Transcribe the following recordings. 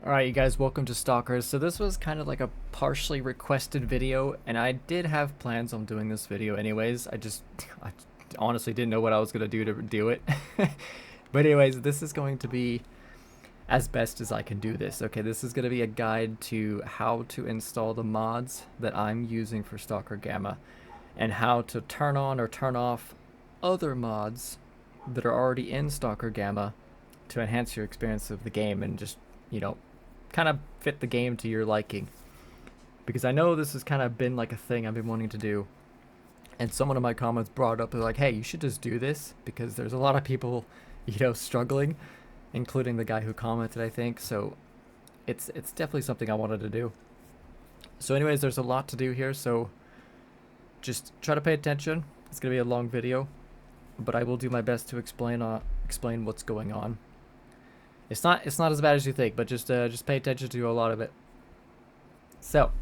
Alright you guys, welcome to Stalkers. So this was kind of like a partially requested video, and I did have plans on doing this video anyways. I honestly didn't know what I was going to do it. But anyways, this is going to be as best as I can do this. Okay, this is going to be a guide to how to install the mods that I'm using for Stalker Gamma, and how to turn on or turn off other mods that are already in Stalker Gamma to enhance your experience of the game and just, kind of fit the game to your liking. Because I know this has kind of been like a thing I've been wanting to do. And someone in my comments brought up, they're like, hey, you should just do this because there's a lot of people, struggling, including the guy who commented, I think. So it's definitely something I wanted to do. So anyways, there's a lot to do here, so just try to pay attention. It's going to be a long video, but I will do my best to explain what's going on. It's not as bad as you think, but just pay attention to a lot of it. So,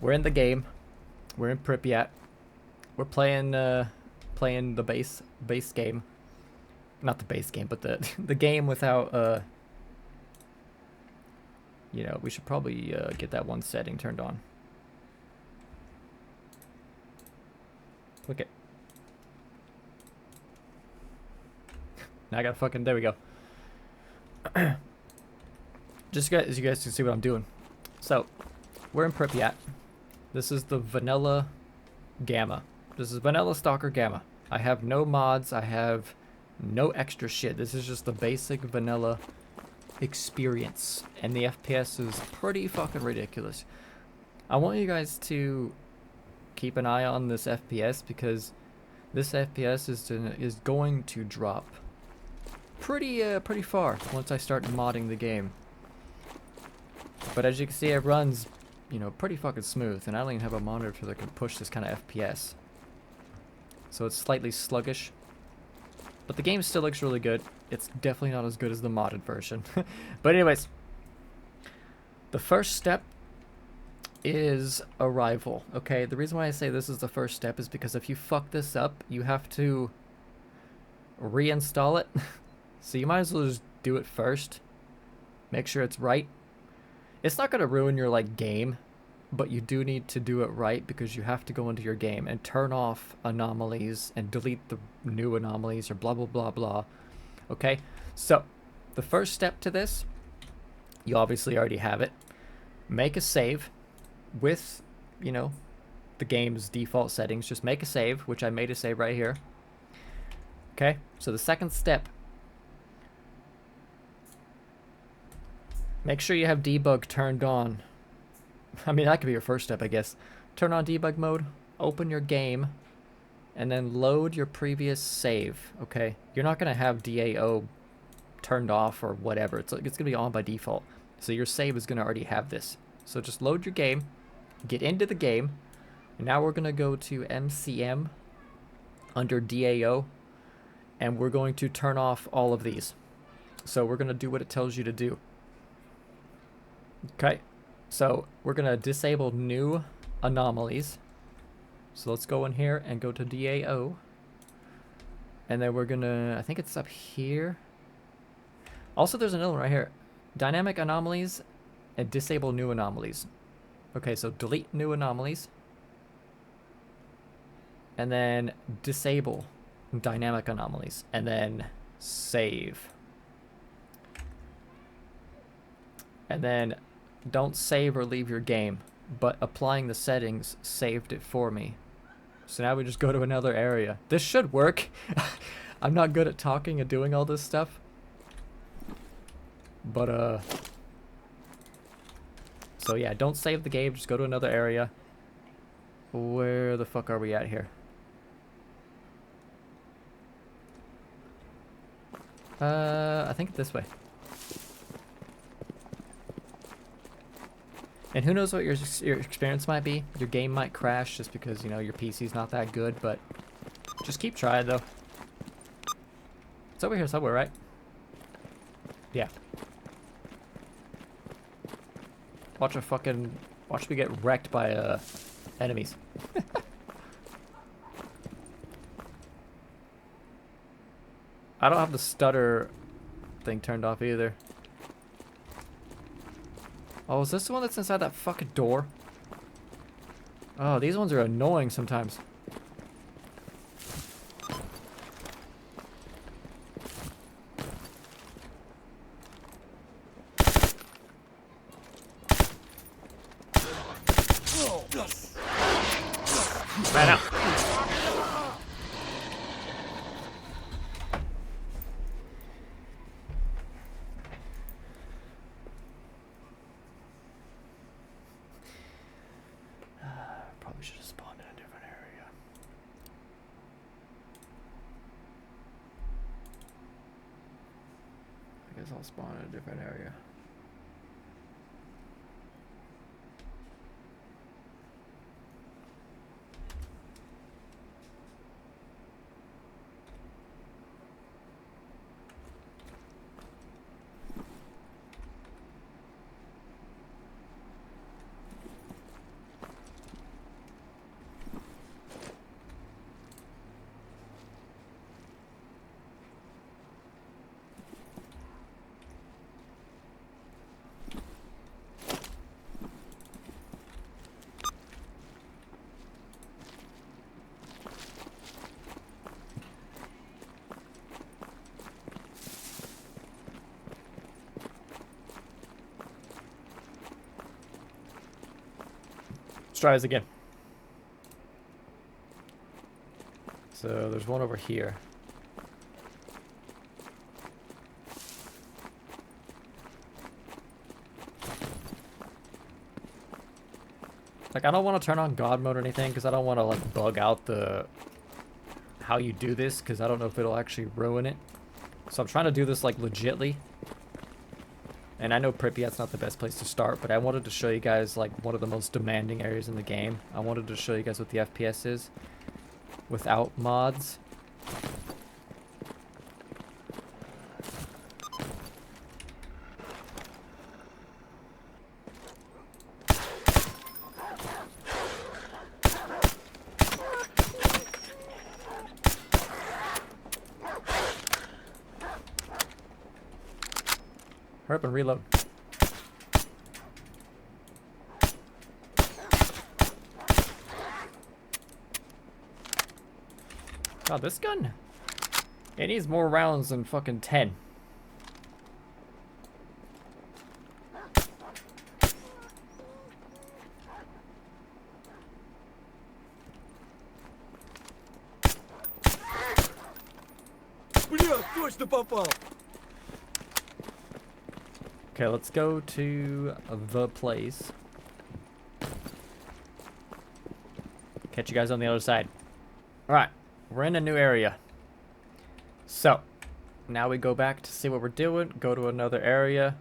we're in the game. We're in Pripyat. We're playing the base game. Not the base game, but the game without we should probably get that one setting turned on. Click it. Now I got fucking, there we go. Just as you guys can see what I'm doing. So, we're in Pripyat. This is the vanilla Gamma. This is vanilla Stalker Gamma. I have no mods. I have no extra shit. This is just the basic vanilla experience. And the FPS is pretty fucking ridiculous. I want you guys to keep an eye on this FPS because this FPS is going to drop pretty far once I start modding the game. But as you can see, it runs, pretty fucking smooth, and I don't even have a monitor that can push this kind of FPS. So it's slightly sluggish. But the game still looks really good. It's definitely not as good as the modded version. But anyways, the first step is arrival. Okay, the reason why I say this is the first step is because if you fuck this up, you have to reinstall it. So you might as well just do it first. Make sure it's right. It's not going to ruin your game, but you do need to do it right because you have to go into your game and turn off anomalies and delete the new anomalies or blah blah blah blah. Okay, so the first step to this, you obviously already have it. Make a save with, the game's default settings. Just make a save, which I made a save right here. Okay, so the second step, make sure you have debug turned on. I mean, that could be your first step, I guess. Turn on debug mode, open your game, and then load your previous save, okay? You're not going to have DAO turned off or whatever. It's going to be on by default. So your save is going to already have this. So just load your game, get into the game, and now we're going to go to MCM under DAO, and we're going to turn off all of these. So we're going to do what it tells you to do. Okay, so we're going to disable new anomalies. So let's go in here and go to DAO. And then we're going to, I think it's up here. Also, there's another one right here. Dynamic anomalies and disable new anomalies. Okay, so delete new anomalies. And then disable dynamic anomalies. And then save. And then don't save or leave your game, but applying the settings saved it for me. So now we just go to another area. This should work. I'm not good at talking and doing all this stuff. But, so yeah, don't save the game, just go to another area. Where the fuck are we at here? I think this way. And who knows what your experience might be. Your game might crash just because, your PC's not that good, but just keep trying, though. It's over here somewhere, right? Yeah. Watch me get wrecked by, enemies. I don't have the stutter thing turned off either. Oh, is this the one that's inside that fucking door? Oh, these ones are annoying sometimes. Man out. Probably should have spawned in a different area. I guess I'll spawn in a different area. Let's try this again. So there's one over here. Like, I don't want to turn on God mode or anything because I don't want to like bug out the how you do this because I don't know if it'll actually ruin it. So I'm trying to do this like legitly. And I know Pripyat's not the best place to start, but I wanted to show you guys like one of the most demanding areas in the game. I wanted to show you guys what the FPS is without mods. Hurry up and reload. God, this gun, it needs more rounds than fucking 10. Okay, let's go to the place. Catch you guys on the other side. Alright, we're in a new area. So, now we go back to see what we're doing, go to another area,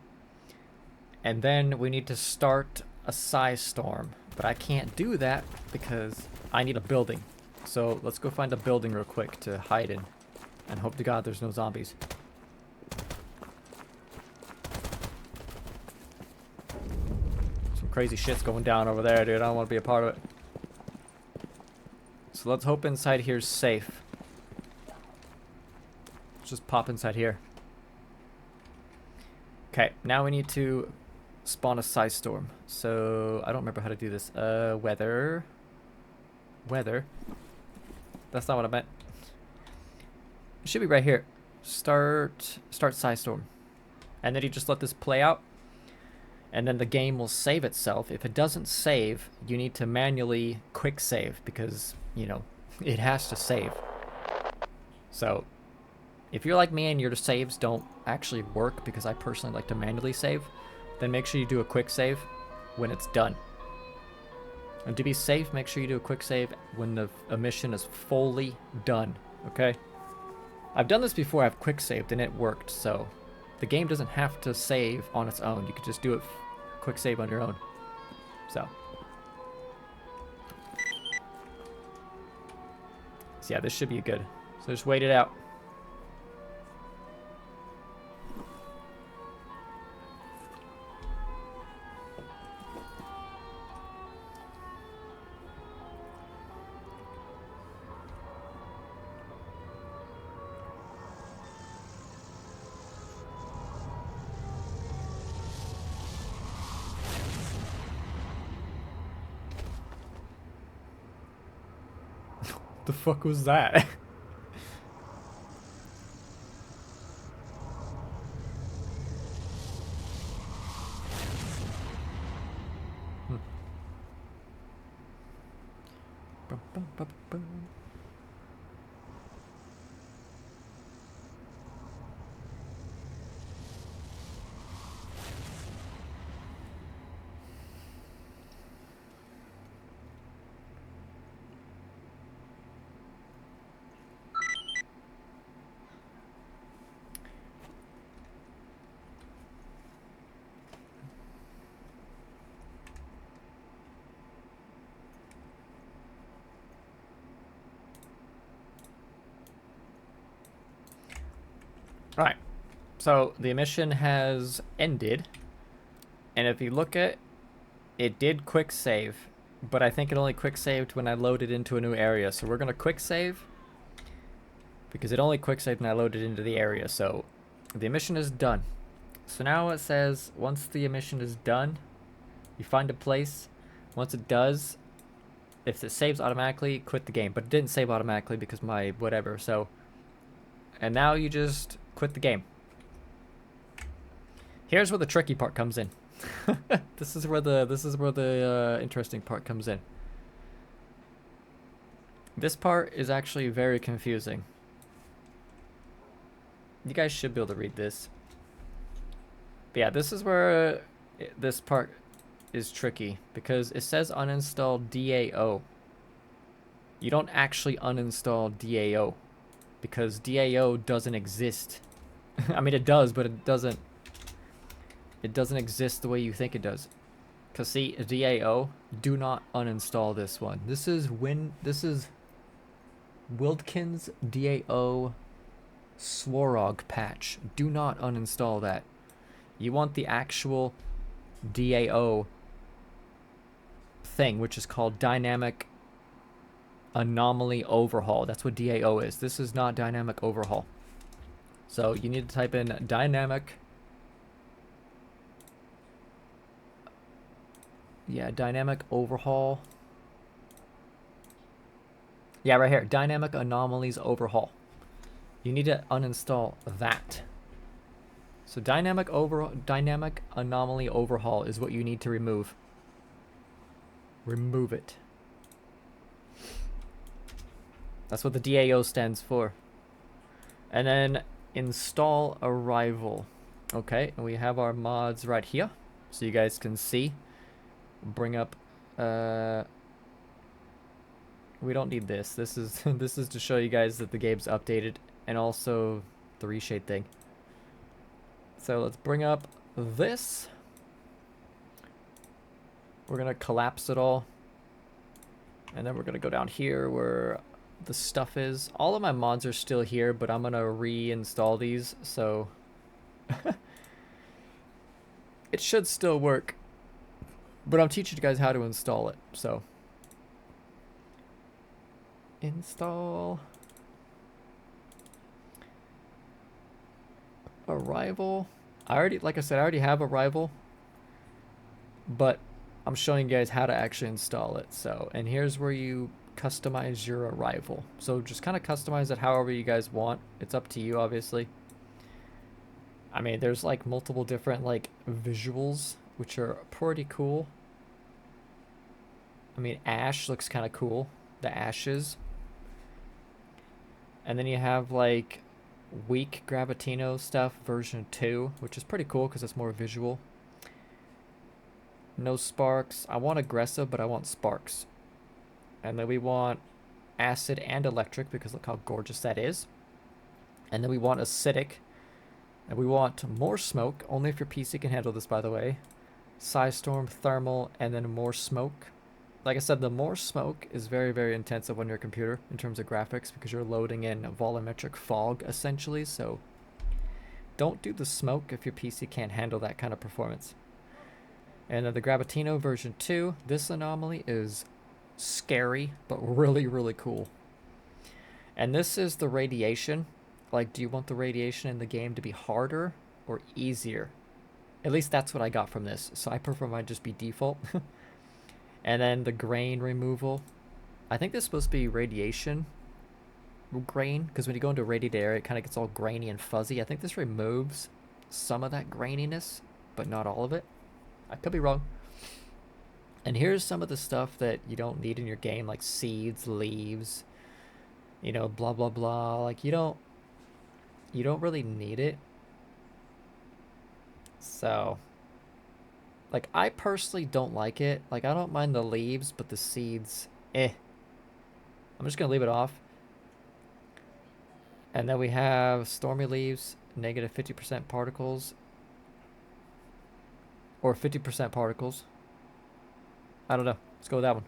and then we need to start a size storm. But I can't do that because I need a building. So let's go find a building real quick to hide in, and hope to God there's no zombies. Crazy shit's going down over there, dude. I don't want to be a part of it. So let's hope inside here's safe. Let's just pop inside here. Okay, now we need to spawn a size storm. So I don't remember how to do this. Weather. That's not what I meant. It should be right here. Start size storm. And then you just let this play out. And then the game will save itself. If it doesn't save, you need to manually quick save because, you know, it has to save. So, if you're like me and your saves don't actually work because I personally like to manually save, then make sure you do a quick save when it's done. And to be safe, make sure you do a quick save when the mission is fully done, okay? I've done this before, I've quick saved and it worked, so the game doesn't have to save on its own. You can just do it quick save on your own. So yeah, this should be good. So just wait it out. The fuck was that? Alright, so the mission has ended, and if you look at it, did quick save, but I think it only quick saved when I loaded into a new area. So we're gonna quick save because it only quick saved when I loaded into the area. So the mission is done. So now it says once the mission is done, you find a place. Once it does, if it saves automatically, quit the game. But it didn't save automatically because my whatever. So, and now you just quit the game. Here's where the tricky part comes in. This is where the interesting part comes in. This part is actually very confusing. You guys should be able to read this. But yeah, this is where this part is tricky because it says uninstall DAO. You don't actually uninstall DAO because DAO doesn't exist. I mean, it does, but it doesn't exist the way you think it does. Cause see, DAO, do not uninstall this one. This is Wildkin's DAO Swarog patch. Do not uninstall that. You want the actual DAO thing, which is called Dynamic Anomaly Overhaul. That's what DAO is. This is not Dynamic Overhaul. So you need to type in Dynamic. Yeah, Dynamic Overhaul. Yeah, right here. Dynamic Anomalies Overhaul. You need to uninstall that. So Dynamic Anomaly Overhaul is what you need to remove. Remove it. That's what the DAO stands for. And then install Arrival. Okay, and we have our mods right here, so you guys can see. Bring up. We don't need this. This is this is to show you guys that the game's updated, and also the reshade thing. So let's bring up this. We're gonna collapse it all, and then we're gonna go down here where the stuff is. All of my mods are still here, but I'm gonna reinstall these, so it should still work. But I'm teaching you guys how to install it, so install Arrival. Like I said, I already have Arrival, but I'm showing you guys how to actually install it. So, and here's where you customize your Arrival. So just kind of customize it however you guys want. It's up to you, obviously. I mean, there's like multiple different like visuals, which are pretty cool. I mean, ash looks kind of cool. The ashes. And then you have like weak Gravitino stuff version 2, which is pretty cool because it's more visual. No sparks. I want aggressive, but I want sparks. And then we want acid and electric because look how gorgeous that is. And then we want acidic. And we want more smoke, only if your PC can handle this, by the way. Psystorm, thermal, and then more smoke. Like I said, the more smoke is very, very intensive on your computer in terms of graphics because you're loading in volumetric fog, essentially. So don't do the smoke if your PC can't handle that kind of performance. And then the Gravitino version 2, this anomaly is scary, but really, really cool. And this is the radiation. Like, do you want the radiation in the game to be harder or easier? At least that's what I got from this. So I prefer mine just be default. And then the grain removal. I think this is supposed to be radiation. grain, because when you go into radiated area, it kind of gets all grainy and fuzzy. I think this removes some of that graininess, but not all of it. I could be wrong. And here's some of the stuff that you don't need in your game, like seeds, leaves, you know, blah blah blah. Like you don't really need it. So, like, I personally don't like it. Like, I don't mind the leaves, but the seeds, eh. I'm just gonna leave it off. And then we have stormy leaves, negative 50% particles, or 50% particles. I don't know. Let's go with that one.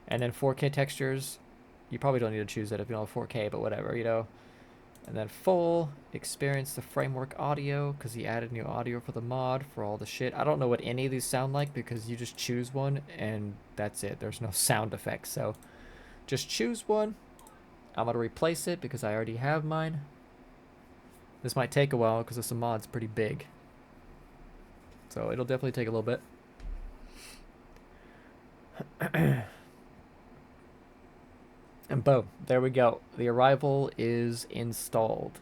And then 4K textures. You probably don't need to choose that if you don't have 4K, but whatever, you know. And then full, experience the framework audio, because he added new audio for the mod for all the shit. I don't know what any of these sound like, because you just choose one, and that's it. There's no sound effects, so just choose one. I'm going to replace it, because I already have mine. This might take a while, because this mod's pretty big. So it'll definitely take a little bit. And boom, there we go. The arrival is installed.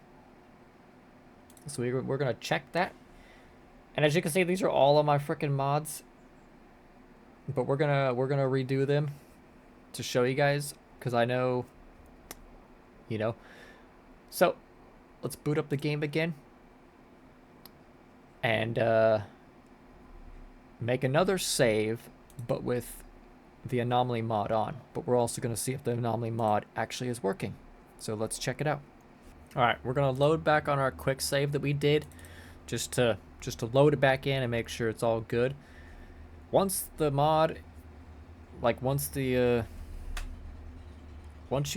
So we're gonna check that. And as you can see, these are all of my freaking mods. But we're gonna redo them to show you guys, because I know, you know. So let's boot up the game again. And make another save, but with the Anomaly mod on. But we're also going to see if the Anomaly mod actually is working. So let's check it out. Alright, we're going to load back on our quick save that we did, just to load it back in and make sure it's all good. Once the mod, like once you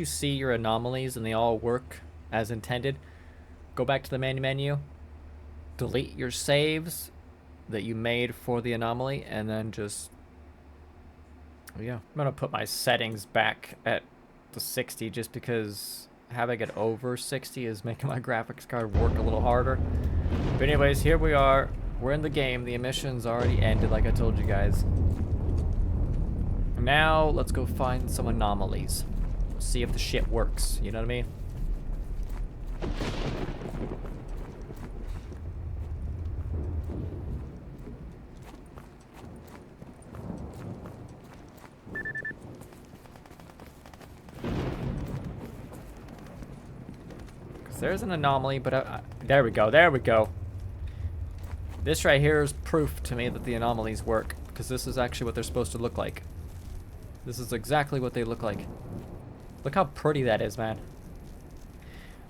see your anomalies and they all work as intended, go back to the main menu, delete your saves that you made for the anomaly, and then just, yeah, I'm gonna put my settings back at the 60, just because having it over 60 is making my graphics card work a little harder. But anyways, here we are. We're in the game. The emission's already ended, like I told you guys. Now let's go find some anomalies. See if the shit works. You know what I mean? There's an anomaly, but there we go, there we go. This right here is proof to me that the anomalies work, because this is actually what they're supposed to look like. This is exactly what they look like. Look how pretty that is, man.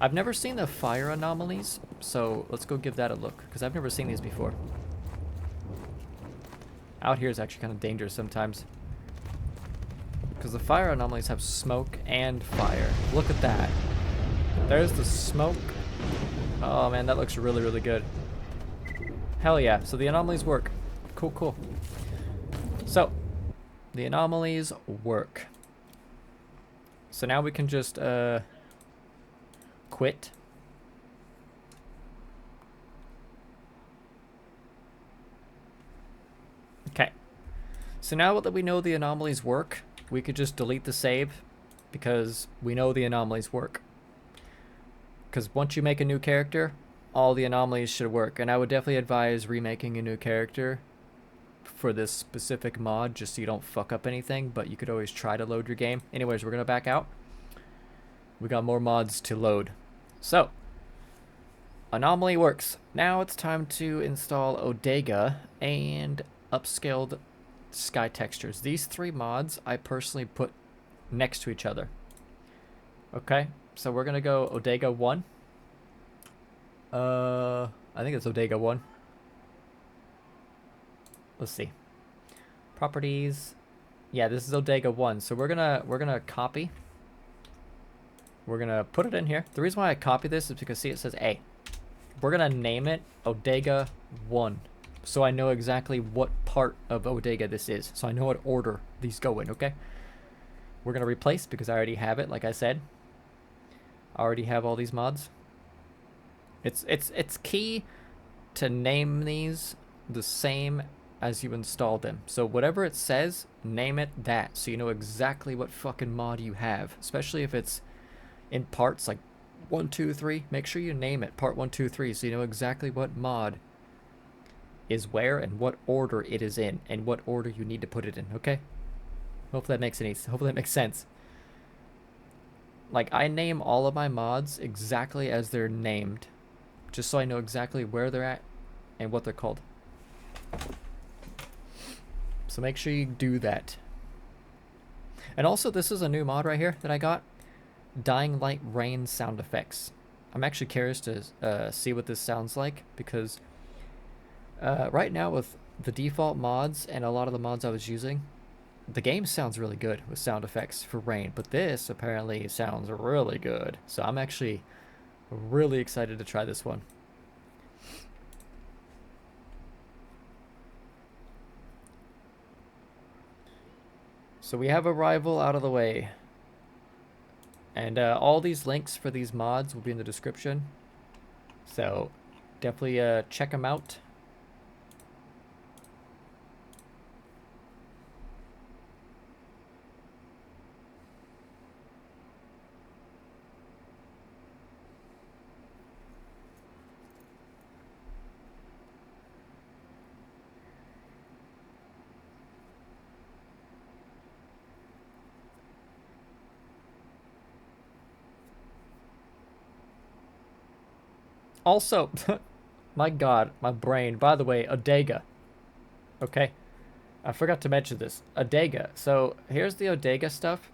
I've never seen the fire anomalies, so let's go give that a look, because I've never seen these before. Out here is actually kind of dangerous sometimes, because the fire anomalies have smoke and fire. Look at that. There's the smoke. Oh man, that looks really, really good. Hell yeah. So the anomalies work. Cool, cool. So, the anomalies work. So now we can just quit. Okay. So now that we know the anomalies work, we could just delete the save, because we know the anomalies work. Because once you make a new character, all the anomalies should work. And I would definitely advise remaking a new character for this specific mod, just so you don't fuck up anything. But you could always try to load your game. Anyways, we're going to back out. We got more mods to load. So, Anomaly works. Now it's time to install Odega and upscaled sky textures. These three mods I personally put next to each other. Okay. So we're gonna go Odega 1. I think it's Odega 1. Let's see. Properties. Yeah, this is Odega 1. So we're gonna copy. We're gonna put it in here. The reason why I copy this is because, see, it says A. We're gonna name it Odega 1, so I know exactly what part of Odega this is. So I know what order these go in. Okay. We're gonna replace, because I already have it, like I said. I already have all these mods. It's key to name these the same as you install them. So whatever it says, name it that, so you know exactly what fucking mod you have. Especially if it's in parts like 1, 2, 3. Make sure you name it part 1, 2, 3 so you know exactly what mod is where and what order it is in and what order you need to put it in, okay? Hopefully that makes sense. Like, I name all of my mods exactly as they're named, just so I know exactly where they're at and what they're called. So make sure you do that. And also, this is a new mod right here that I got. Dying Light Rain sound effects. I'm actually curious to see what this sounds like, because right now with the default mods and a lot of the mods I was using, the game sounds really good with sound effects for rain, but this apparently sounds really good. So I'm actually really excited to try this one. So we have Arrival out of the way. And all these links for these mods will be in the description. So definitely check them out. Also, my god, my brain. By the way, Odega. Okay, I forgot to mention this. Odega. So here's the Odega stuff.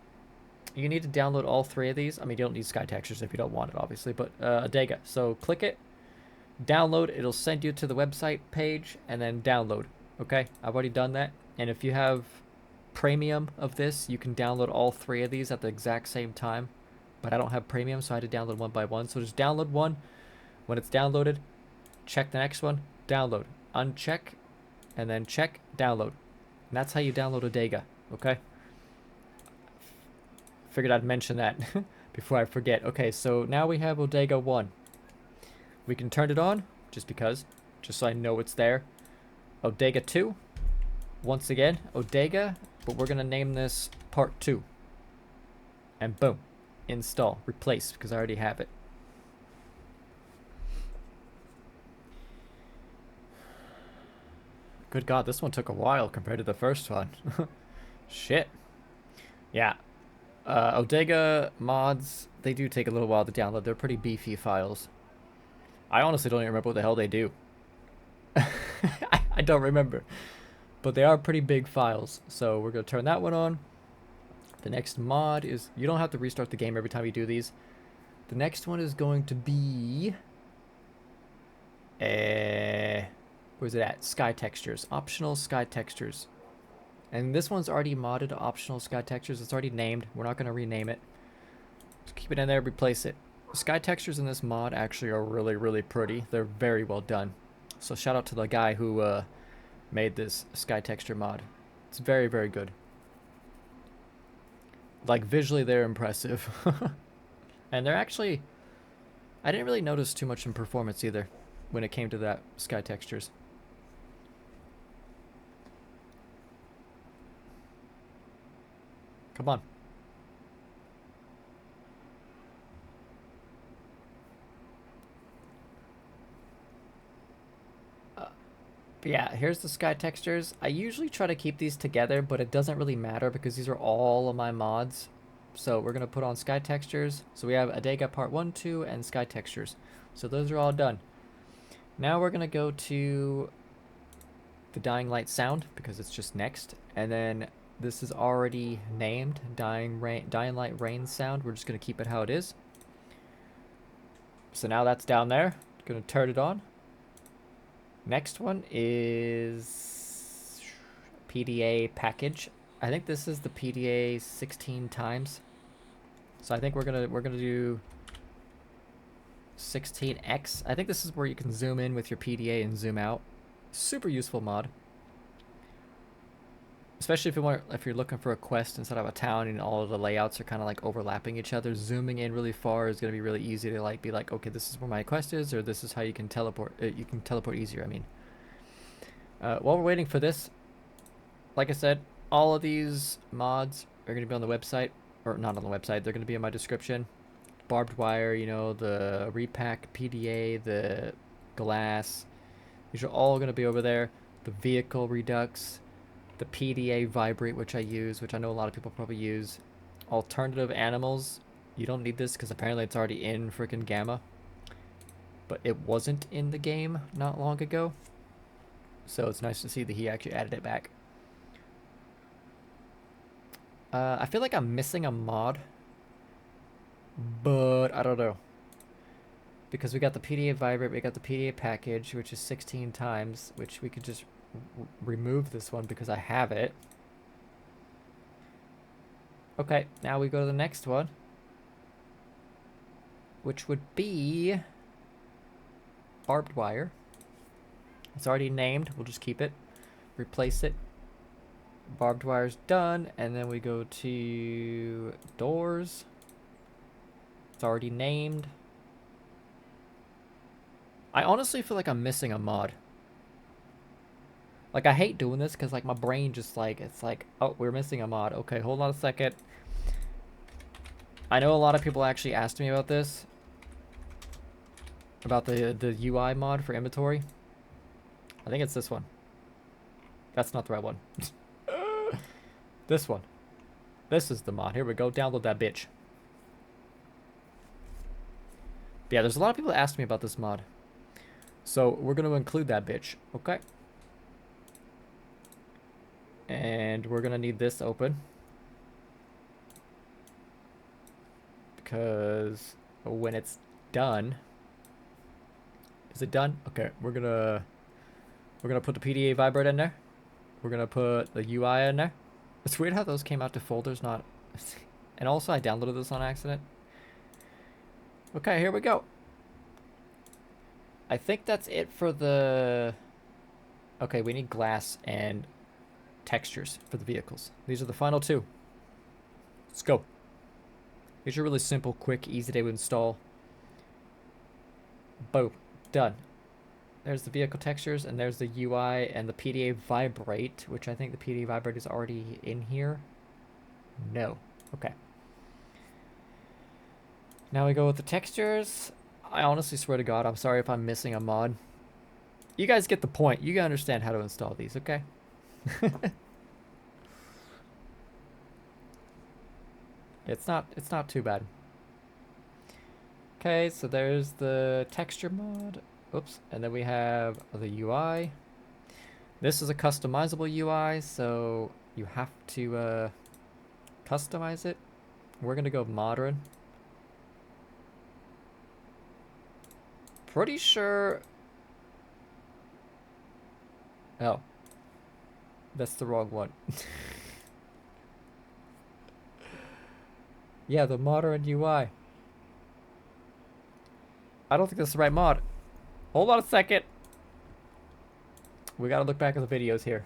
You need to download all 3 of these. I mean, you don't need sky textures if you don't want it, obviously, but Odega. So click it, download. It'll send you to the website page, and then download. Okay, I've already done that. And if you have premium of this, you can download all 3 of these at the exact same time. But I don't have premium, so I had to download one by one. So just download one. When it's downloaded, check the next one, download, uncheck, and then check, download. And that's how you download Odega, okay? Figured I'd mention that before I forget. Okay, so now we have Odega 1. We can turn it on, just because, just so I know it's there. Odega 2, once again, Odega, but we're gonna name this part 2. And boom, install, replace, because I already have it. Good God, this one took a while compared to the first one. Shit. Yeah. Odega mods, they do take a little while to download. They're pretty beefy files. I honestly don't even remember what the hell they do. I don't remember. But they are pretty big files. So we're going to turn that one on. The next mod is... You don't have to restart the game every time you do these. The next one is going to be... Where's it at? Sky textures. Optional sky textures. And this one's already modded to optional sky textures. It's already named. We're not going to rename it. Just keep it in there, replace it. Sky textures in this mod actually are really, really pretty. They're very well done. So shout out to the guy who made this sky texture mod. It's very, very good. Like, visually, they're impressive. And they're actually... I didn't really notice too much in performance either when it came to that sky textures. Come on. Yeah, here's the sky textures. I usually try to keep these together, but it doesn't really matter because these are all of my mods. So we're going to put on sky textures. So we have Odega part 1, 2, and sky textures. So those are all done. Now we're going to go to the Dying Light sound because it's just next. And then this is already named Dying Light Rain sound. We're just going to keep it how it is. So now that's down there. Going to turn it on. Next one is PDA package. I think this is the PDA 16 times. So I think we're gonna do 16x. I think this is where you can zoom in with your PDA and zoom out. Super useful mod. Especially if you're looking for a quest instead of a town and all of the layouts are kind of like overlapping each other. Zooming in really far is going to be really easy to like be like, okay, this is where my quest is, or this is how you can teleport. You can teleport easier. I mean, while we're waiting for this, like I said, all of these mods are going to be on the website, or not on the website. They're going to be in my description. barbed wire, you know, the repack PDA, the glass. These are all going to be over there. The vehicle Redux, the PDA vibrate, which I use, which I know a lot of people probably use. Alternative animals. You don't need this because apparently it's already in freaking Gamma. But it wasn't in the game not long ago. So it's nice to see that he actually added it back. I feel like I'm missing a mod. But I don't know. Because we got the PDA vibrate, we got the PDA package, which is 16 times, which we could just remove this one because I have it. Okay, now we go to the next one. Which would be barbed wire. It's already named. We'll just keep it. Replace it. Barbed wire's done. And then we go to doors. It's already named. I honestly feel like I'm missing a mod. Like, I hate doing this because, like, my brain just, like, it's like, oh, we're missing a mod. Okay, hold on a second. I know a lot of people actually asked me about this. About the UI mod for inventory. I think it's this one. That's not the right one. This one. This is the mod. Here we go. Download that bitch. But yeah, there's a lot of people that asked me about this mod. So we're going to include that bitch. Okay. And we're going to need this open. Because when it's done... Is it done? Okay, we're gonna put the PDA vibrate in there. We're gonna put the UI in there. It's weird how those came out to folders, not... And also I downloaded this on accident. Okay, here we go. I think that's it for the... Okay, we need glass and textures for the vehicles. These are the final two. Let's go. These are really simple, quick, easy to install. Boom. Done. There's the vehicle textures, and there's the UI and the PDA vibrate, which I think the PDA vibrate is already in here. No. Okay. Now we go with the textures. I honestly swear to God, I'm sorry if I'm missing a mod. You guys get the point. You gotta understand how to install these, okay? It's not too bad. Okay, so there's the texture mod. Oops, and then we have the UI. This is a customizable UI, so you have to customize it. We're gonna go modern. Pretty sure... Oh. That's the wrong one. Yeah, the modern UI. I don't think that's the right mod. Hold on a second. We gotta look back at the videos here.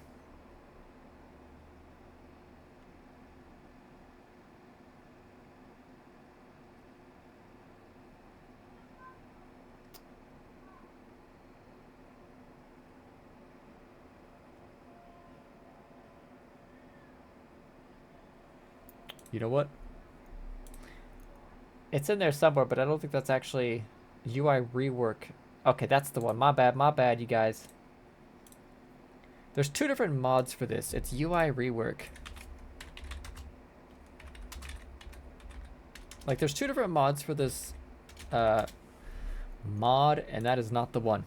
You know what? It's in there somewhere, but I don't think that's actually UI rework. Okay, that's the one. My bad, you guys. There's two different mods for this. It's UI rework. Like, there's two different mods for this mod, and that is not the one.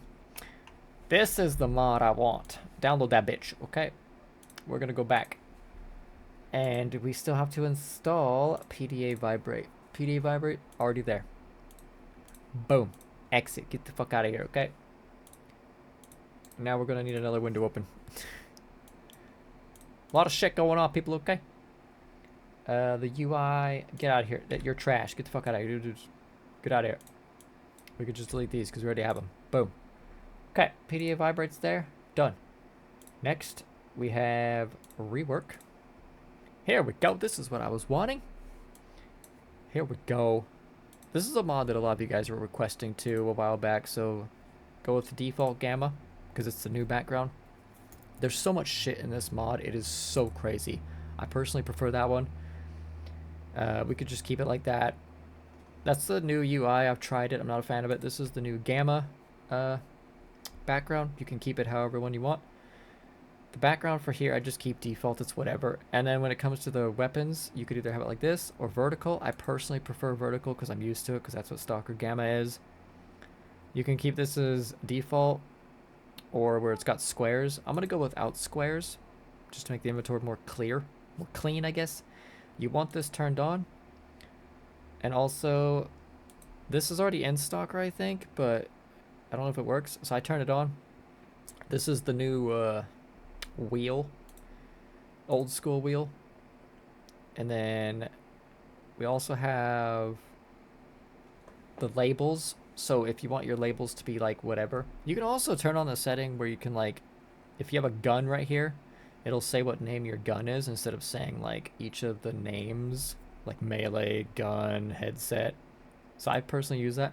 This is the mod I want. Download that bitch, okay? We're gonna go back. And we still have to install PDA vibrate. PDA vibrate, already there. Boom. Exit. Get the fuck out of here, okay? Now we're gonna need another window open. A lot of shit going on, people, okay? The UI, get out of here. You're trash. Get the fuck out of here. Get out of here. We could just delete these because we already have them. Boom. Okay, PDA vibrates there. Done. Next, we have rework. Here we go. This is what I was wanting. Here we go. This is a mod that a lot of you guys were requesting too a while back, so go with the default gamma because it's the new background. There's so much shit in this mod. It is so crazy. I personally prefer that one. We could just keep it like that. That's the new UI. I've tried it. I'm not a fan of it. This is the new Gamma background. You can keep it however one you want. The background for here, I just keep default. It's whatever. And then when it comes to the weapons, you could either have it like this or vertical. I personally prefer vertical because I'm used to it, because that's what Stalker Gamma is. You can keep this as default or where it's got squares. I'm going to go without squares just to make the inventory more clear, more clean, I guess. You want this turned on. And also, this is already in Stalker, I think, but I don't know if it works. So I turn it on. This is the new wheel, old school wheel. And then we also have the labels. So if you want your labels to be like whatever, you can also turn on the setting where you can, like, if you have a gun right here, it'll say what name your gun is instead of saying like each of the names, like melee, gun, headset. So I personally use that.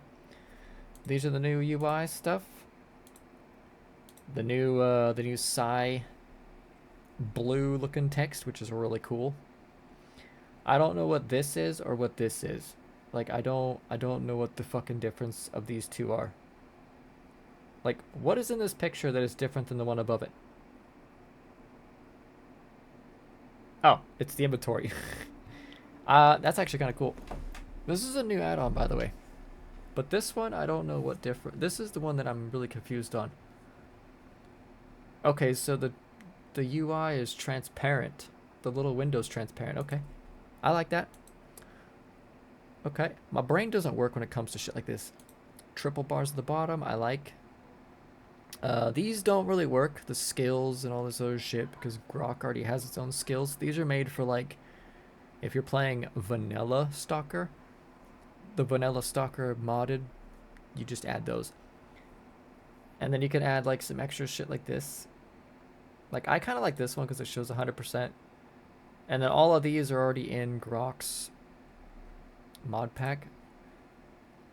These are the new UI stuff. The new Psy blue looking text, which is really cool. I don't know what this is or what this is. Like, I don't know what the fucking difference of these two are. Like, what is in this picture that is different than the one above it? Oh, it's the inventory. That's actually kind of cool. This is a new add-on, by the way. But this one, I don't know what different. This is the one that I'm really confused on. Okay, so the UI is transparent. The little window's transparent. Okay. I like that. Okay. My brain doesn't work when it comes to shit like this. Triple bars at the bottom, I like. These don't really work, the skills and all this other shit, because Grok already has its own skills. These are made for, like, if you're playing vanilla Stalker, the vanilla Stalker modded, you just add those. And then you can add, like, some extra shit like this. Like, I kind of like this one because it shows 100%. And then all of these are already in Grok's mod pack.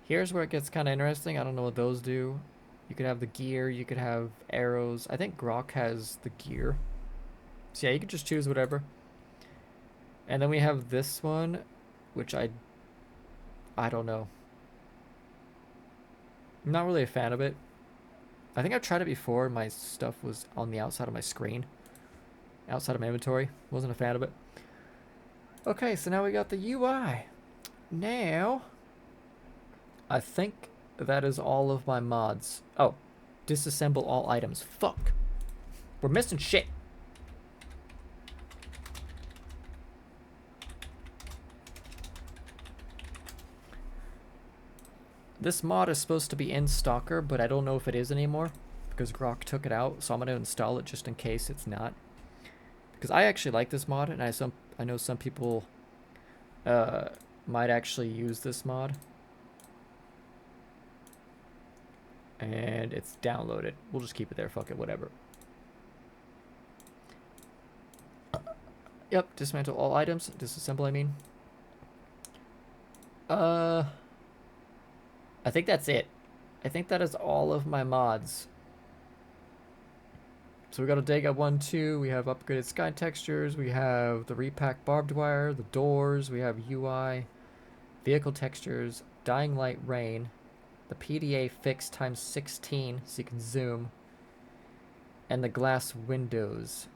Here's where it gets kind of interesting. I don't know what those do. You could have the gear, you could have arrows. I think Grok has the gear. So yeah, you can just choose whatever. And then we have this one, which I don't know. I'm not really a fan of it. I think I've tried it before. My stuff was on the outside of my screen. Outside of my inventory. Wasn't a fan of it. Okay, so now we got the UI. Now, I think that is all of my mods. Oh, disassemble all items. Fuck. We're missing shit. This mod is supposed to be in Stalker, but I don't know if it is anymore because Grok took it out, so I'm going to install it just in case it's not. Because I actually like this mod, and I know some people might actually use this mod. And it's downloaded. We'll just keep it there. Fuck it, whatever. Yep, dismantle all items. Disassemble, I mean. I think that's it. I think that is all of my mods. So we got a Dega 1, 2. We have upgraded sky textures. We have the repack barbed wire, the doors. We have UI, vehicle textures, dying light rain, the PDA fixed times 16 so you can zoom, and the glass windows.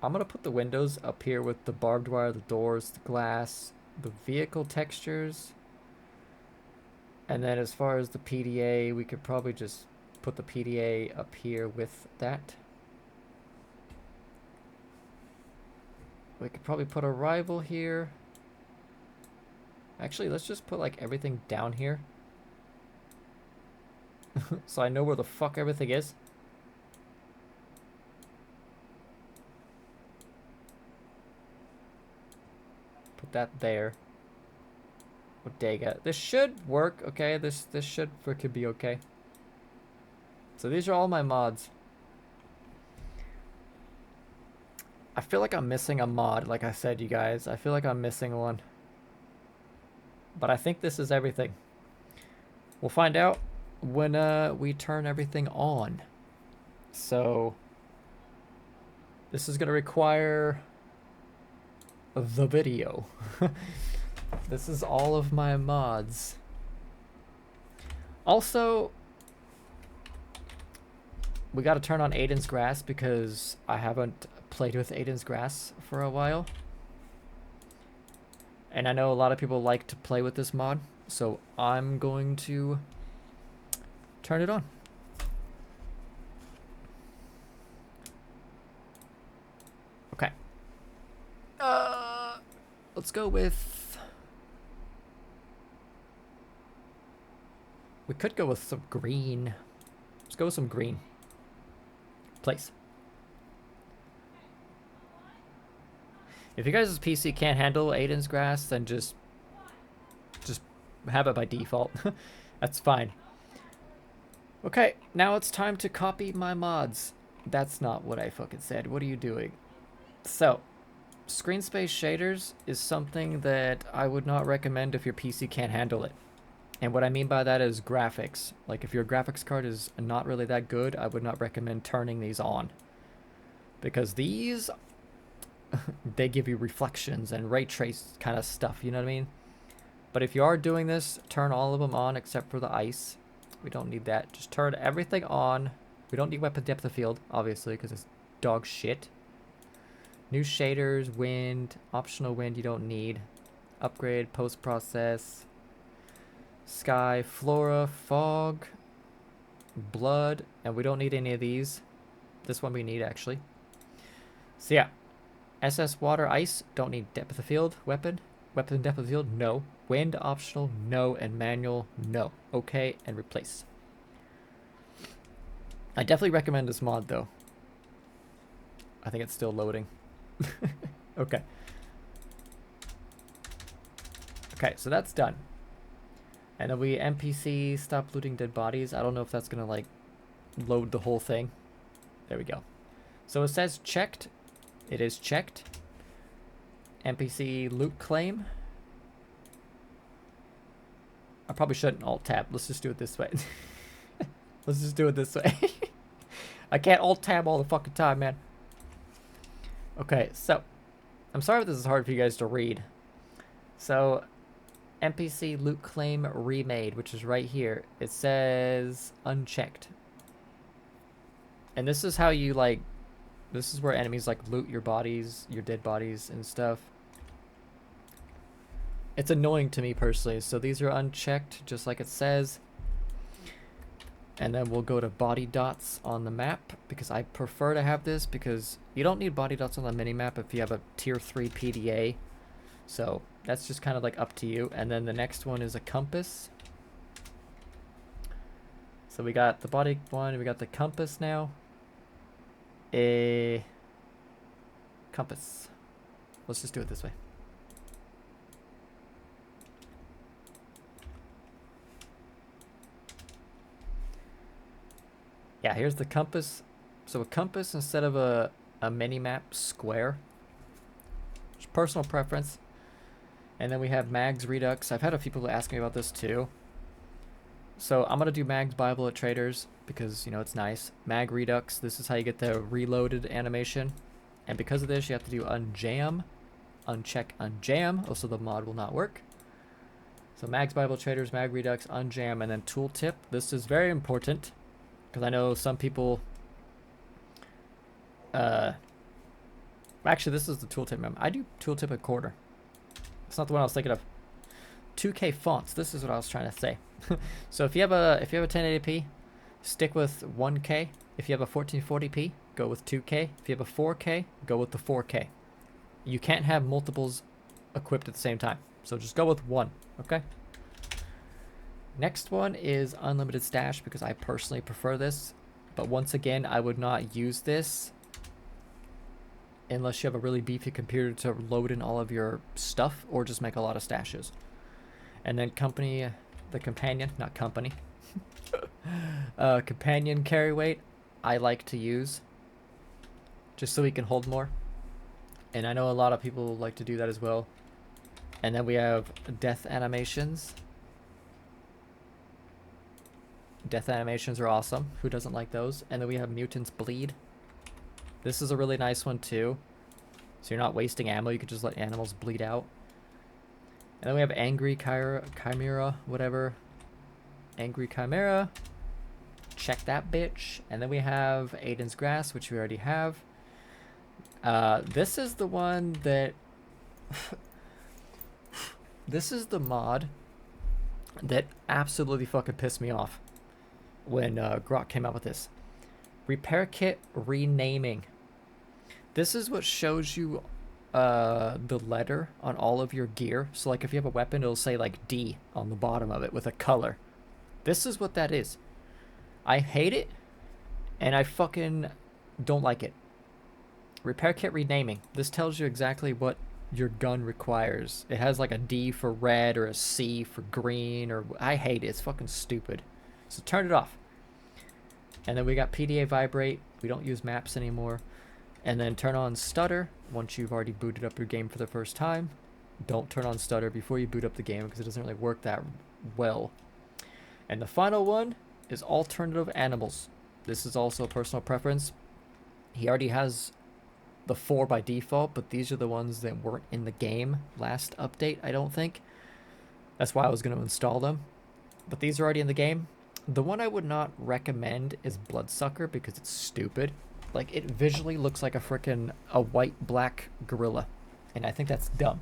I'm going to put the windows up here with the barbed wire, the doors, the glass, the vehicle textures. And then as far as the PDA, we could probably just put the PDA up here with that. We could probably put a rival here. Actually, let's just put like everything down here. So I know where the fuck everything is. Put that there. Bodega. This should work, okay? This should freaking be okay. So these are all my mods. I feel like I'm missing a mod, like I said, you guys. I feel like I'm missing one. But I think this is everything. We'll find out when we turn everything on. So this is going to require the video. This is all of my mods. Also, we got to turn on Aiden's Grass because I haven't played with Aiden's Grass for a while. And I know a lot of people like to play with this mod, so I'm going to turn it on. Okay. Let's go with... We could go with some green. Let's go with some green. Place. If you guys' PC can't handle Aiden's Grass, then just have it by default. That's fine. Okay, now it's time to copy my mods. That's not what I fucking said. What are you doing? So, screen space shaders is something that I would not recommend if your PC can't handle it. And what I mean by that is graphics. Like if your graphics card is not really that good, I would not recommend turning these on. Because these, they give you reflections and ray trace kind of stuff, you know what I mean? But if you are doing this, turn all of them on except for the ice. We don't need that. Just turn everything on. We don't need weapon depth of field, obviously, because it's dog shit. New shaders, wind, optional wind you don't need. Upgrade, post-process, sky, flora, fog, blood, and we don't need any of these. This one we need, actually. So yeah, SS, water, ice, don't need depth of field, weapon depth of field, no. Wind, optional, no, and manual, no. Okay, and replace. I definitely recommend this mod, though. I think it's still loading. Okay. Okay, so that's done. And then we NPC stop looting dead bodies. I don't know if that's gonna like load the whole thing. There we go. So it says checked. It is checked. NPC loot claim. I probably shouldn't alt tab. Let's just do it this way. Let's just do it this way. I can't alt tab all the fucking time, man. Okay, so I'm sorry if this is hard for you guys to read. So NPC loot claim remade, which is right here. It says unchecked. And this is how you like, this is where enemies like loot your bodies, your dead bodies and stuff. It's annoying to me personally. So these are unchecked, just like it says. And then we'll go to body dots on the map because I prefer to have this because you don't need body dots on the minimap if you have a tier 3 PDA. So that's just kind of like up to you. And then the next one is a compass. So we got the body one, we got the compass now. A compass. Let's just do it this way. Yeah, here's the compass. So a compass instead of a mini-map square. It's personal preference. And then we have Mags Redux. I've had a few people ask me about this too. So I'm going to do Mags Buyable at Traders because, you know, it's nice. Mag Redux, this is how you get the reloaded animation. And because of this, you have to do Unjam, Uncheck, Unjam. Also, the mod will not work. So Mags Buyable Traders, Mag Redux, Unjam, and then Tooltip. This is very important. Because I know some people... actually, this is the tooltip mem. I do tooltip a quarter. It's not the one I was thinking of. 2K fonts. This is what I was trying to say. So if you have a 1080p, stick with 1K. If you have a 1440p, go with 2K. If you have a 4K, go with the 4K. You can't have multiples equipped at the same time. So just go with one, okay? Next one is Unlimited Stash because I personally prefer this. But once again, I would not use this unless you have a really beefy computer to load in all of your stuff or just make a lot of stashes. And then company, the companion, not company. Companion carry weight, I like to use just so we can hold more. And I know a lot of people like to do that as well. And then we have death animations. Death animations are awesome. Who doesn't like those? And then we have Mutants Bleed. This is a really nice one too. So you're not wasting ammo. You could just let animals bleed out. And then we have Angry Chimera, whatever. Angry Chimera. Check that bitch. And then we have Aiden's Grass, which we already have. This is the one that... This is the mod that absolutely fucking pissed me off when Grok came out with this. Repair kit renaming. This is what shows you the letter on all of your gear. So like if you have a weapon, it'll say like D on the bottom of it with a color. This is what that is. I hate it, and I fucking don't like it. Repair kit renaming. This tells you exactly what your gun requires. It has like a D for red or a C for green, or I hate it. It's fucking stupid. So turn it off. And then we got PDA vibrate. We don't use maps anymore. And then turn on stutter once you've already booted up your game for the first time. Don't turn on stutter before you boot up the game because it doesn't really work that well. And the final one is alternative animals. This is also a personal preference. He already has the 4 by default, but these are the ones that weren't in the game last update, I don't think. That's why I was going to install them. But these are already in the game. The one I would not recommend is Bloodsucker because it's stupid. Like, it visually looks like a white-black gorilla. And I think that's dumb.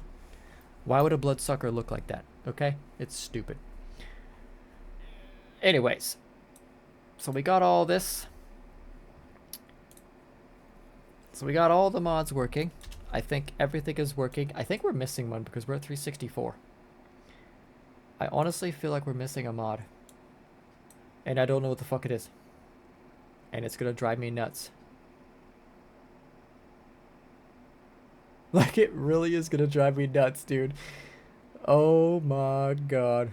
Why would a Bloodsucker look like that? Okay? It's stupid. Anyways. So we got all this. So we got all the mods working. I think everything is working. I think we're missing one because we're at 364. I honestly feel like we're missing a mod. And I don't know what the fuck it is. And it's gonna drive me nuts. Like, it really is gonna drive me nuts, dude. Oh my god.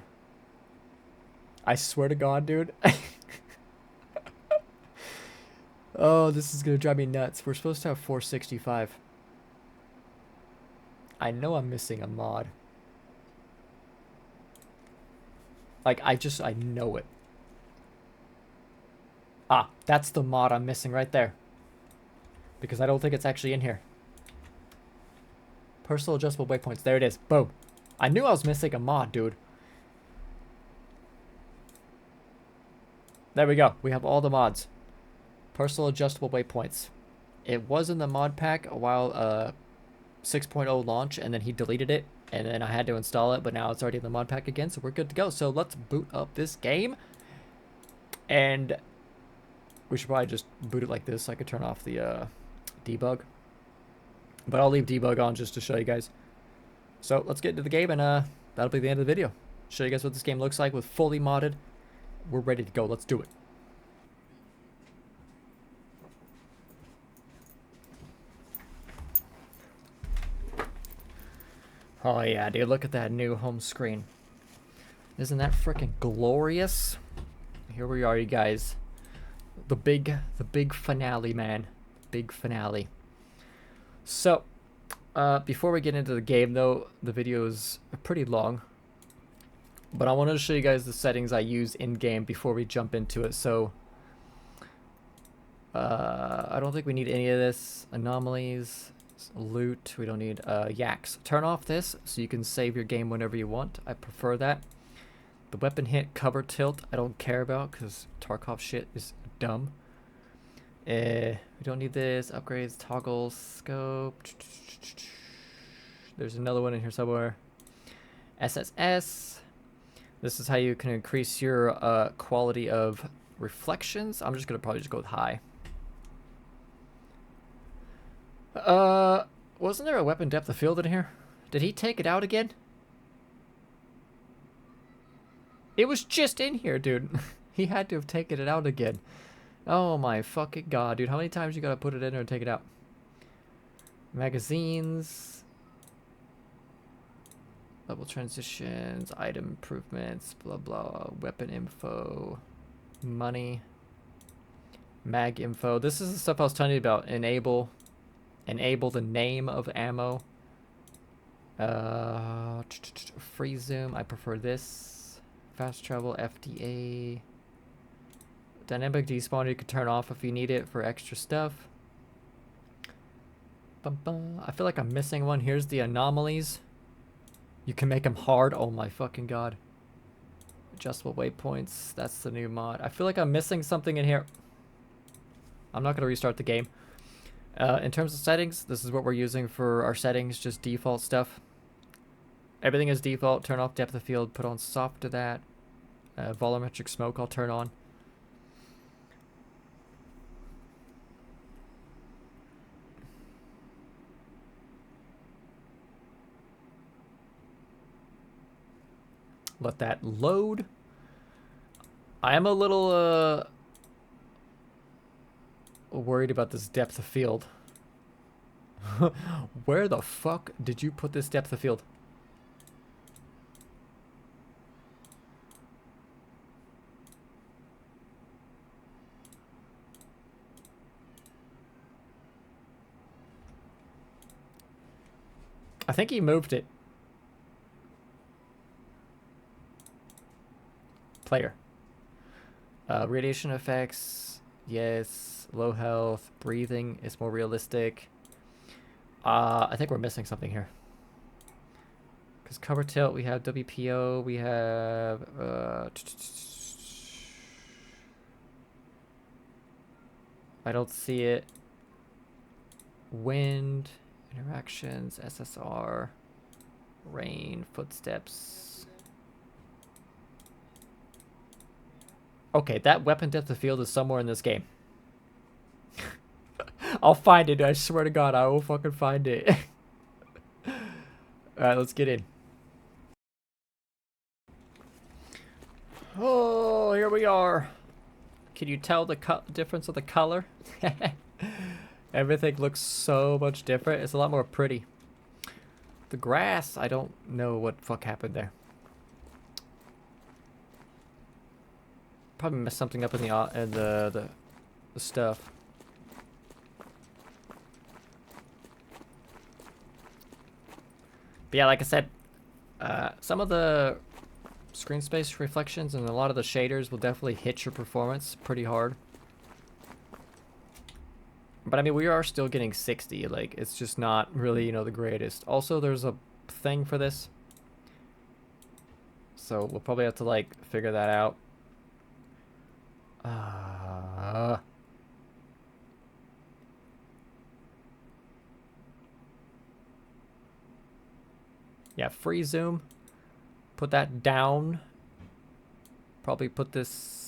I swear to God, dude. Oh, this is gonna drive me nuts. We're supposed to have 465. I know I'm missing a mod. Like, I know it. Ah, that's the mod I'm missing right there. Because I don't think it's actually in here. Personal adjustable waypoints. There it is. Boom. I knew I was missing a mod, dude. There we go. We have all the mods. Personal adjustable waypoints. It was in the mod pack a while 6.0 launch, and then he deleted it, and then I had to install it, but now it's already in the mod pack again, so we're good to go. So let's boot up this game. And we should probably just boot it like this so I could turn off the debug. But I'll leave debug on just to show you guys. So let's get into the game, and that'll be the end of the video. Show you guys what this game looks like with fully modded. We're ready to go. Let's do it. Oh yeah, dude, look at that new home screen. Isn't that freaking glorious? Here we are, you guys. The big finale, man. Big finale. So, before we get into the game, though, the video is pretty long. But I wanted to show you guys the settings I use in-game before we jump into it. So, I don't think we need any of this. Anomalies, loot, we don't need yaks. Turn off this so you can save your game whenever you want. I prefer that. The weapon hit, cover tilt, I don't care about because Tarkov shit is dumb. We don't need this. Upgrades, toggle, scope. There's another one in here somewhere. SSS. This is how you can increase your quality of reflections. I'm just gonna probably just go with high. Wasn't there a weapon depth of field in here? Did he take it out again? It was just in here, dude. He had to have taken it out again. Oh my fucking god, dude. How many times you gotta put it in there and take it out? Magazines. Level transitions. Item improvements. Blah blah. Weapon info. Money. Mag info. This is the stuff I was telling you about. Enable the name of ammo. Free zoom. I prefer this. Fast travel, FDA. Dynamic despawn you can turn off if you need it for extra stuff. I feel like I'm missing one. Here's the anomalies. You can make them hard. Oh my fucking god. Adjustable waypoints. That's the new mod. I feel like I'm missing something in here. I'm not going to restart the game. In terms of settings, this is what we're using for our settings. Just default stuff. Everything is default. Turn off depth of field. Put on soft to that. Volumetric smoke I'll turn on. Let that load. I am a little worried about this depth of field. Where the fuck did you put this depth of field? I think he moved it. Player. Radiation effects. Yes. Low health. Breathing is more realistic. I think we're missing something here. Because cover tilt, we have WPO, we have... I don't see it. Wind, interactions, SSR, rain, footsteps. Okay, that weapon depth of field is somewhere in this game. I'll find it. I swear to God, I will fucking find it. Alright, let's get in. Oh, here we are. Can you tell the difference of the color? Everything looks so much different. It's a lot more pretty. The grass, I don't know what fuck happened there. Probably messed something up in the stuff. But yeah, like I said, some of the screen space reflections and a lot of the shaders will definitely hit your performance pretty hard. But I mean, we are still getting 60. Like, it's just not really, you know, the greatest. Also, there's a thing for this. So we'll probably have to, like, figure that out. Yeah, free zoom. Put that down. Probably put this...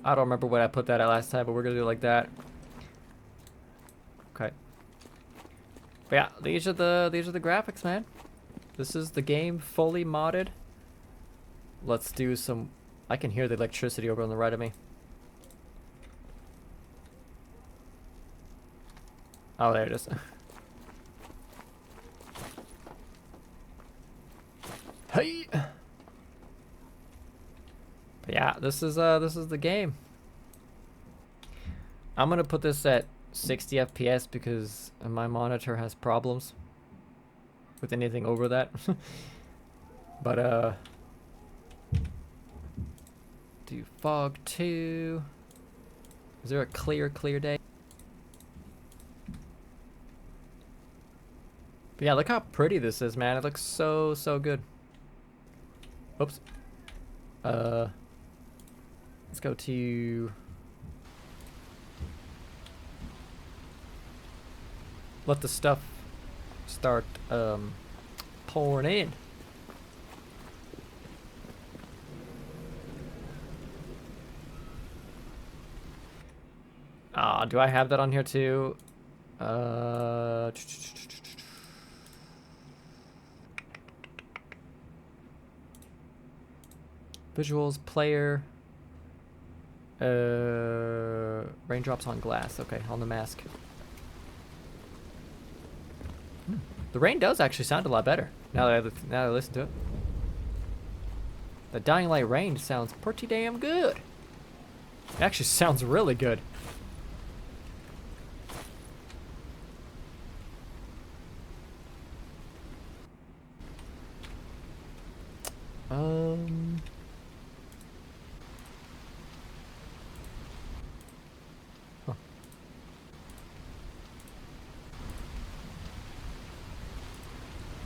I don't remember what I put that at last time, but we're gonna do it like that. Okay. But yeah, these are the graphics, man. This is the game fully modded. Let's do some... I can hear the electricity over on the right of me. Oh, there it is. Hey. But yeah, this is the game. I'm gonna put this at 60 FPS because my monitor has problems with anything over that. But do fog 2. Is there a clear day? But yeah, look how pretty this is, man. It looks so good. Oops. Let's go to... Let the stuff start pouring in. Do I have that on here too? Visuals, player, raindrops on glass. Okay, on the mask. The rain does actually sound a lot better now that I listen to it. The Dying Light rain sounds pretty damn good. It actually sounds really good.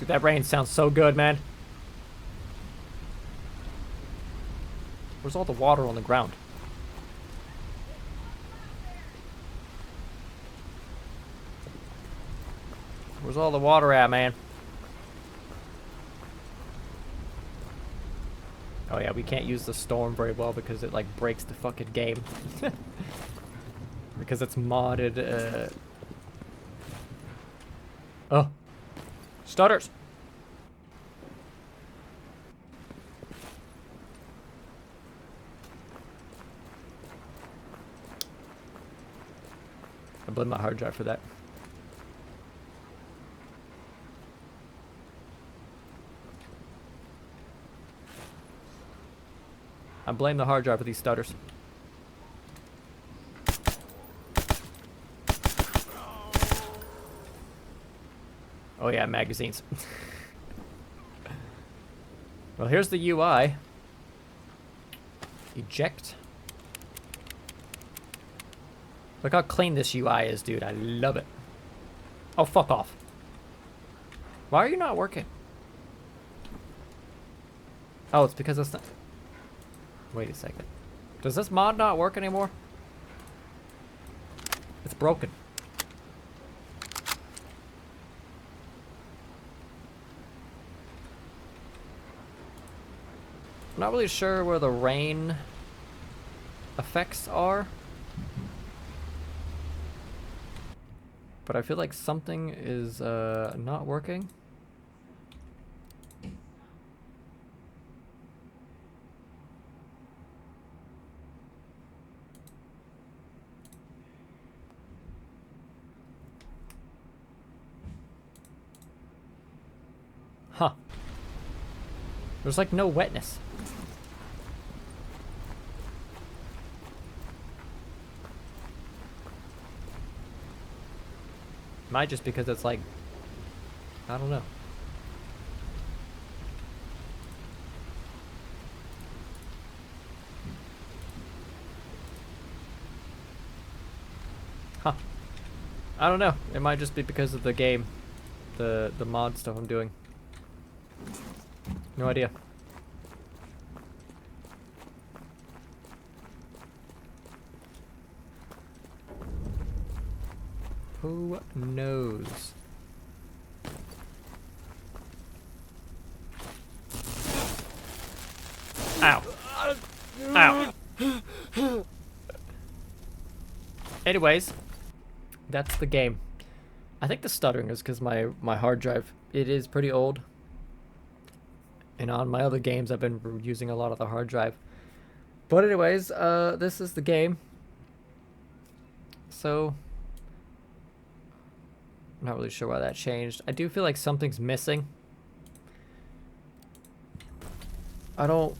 Dude, that rain sounds so good, man. Where's all the water on the ground? Where's all the water at, man? Oh yeah, we can't use the storm very well because it like breaks the fucking game. Because it's modded, Oh. Stutters! I blame my hard drive for that. I blame the hard drive for these stutters. Oh yeah, magazines. Well, here's the UI. Eject. Look how clean this UI is, dude. I love it. Oh, fuck off. Why are you not working? Oh, it's because it's not... Wait a second. Does this mod not work anymore? It's broken. I'm not really sure where the rain effects are. But I feel like something is not working. Huh. There's like no wetness. Might just because it's like, I don't know. Huh. I don't know. It might just be because of the game. The mod stuff I'm doing. No idea. Who knows? Ow. Ow. Anyways, that's the game. I think the stuttering is because my hard drive, it is pretty old. And on my other games, I've been using a lot of the hard drive. But anyways, this is the game. So, I'm not really sure why that changed. I do feel like something's missing. I don't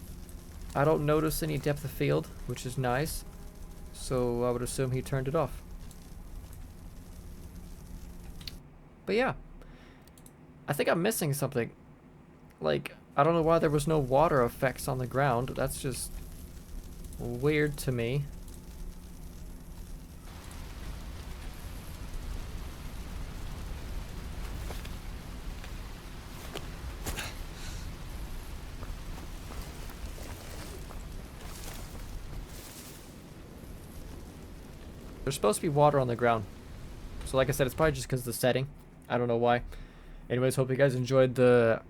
notice any depth of field, which is nice. So I would assume he turned it off. But yeah, I think I'm missing something. Like, I don't know why there was no water effects on the ground. That's just weird to me. There's supposed to be water on the ground. So like I said, it's probably just because of the setting. I don't know why. Anyways, hope you guys enjoyed the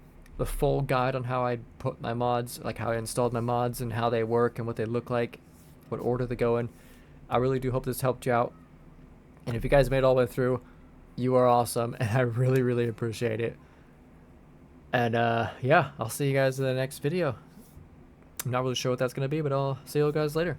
full guide on how I put my mods, like how I installed my mods and how they work and what they look like, what order they go in. I really do hope this helped you out. And if you guys made it all the way through, you are awesome, and I really, really appreciate it. And yeah, I'll see you guys in the next video. I'm not really sure what that's going to be, but I'll see you guys later.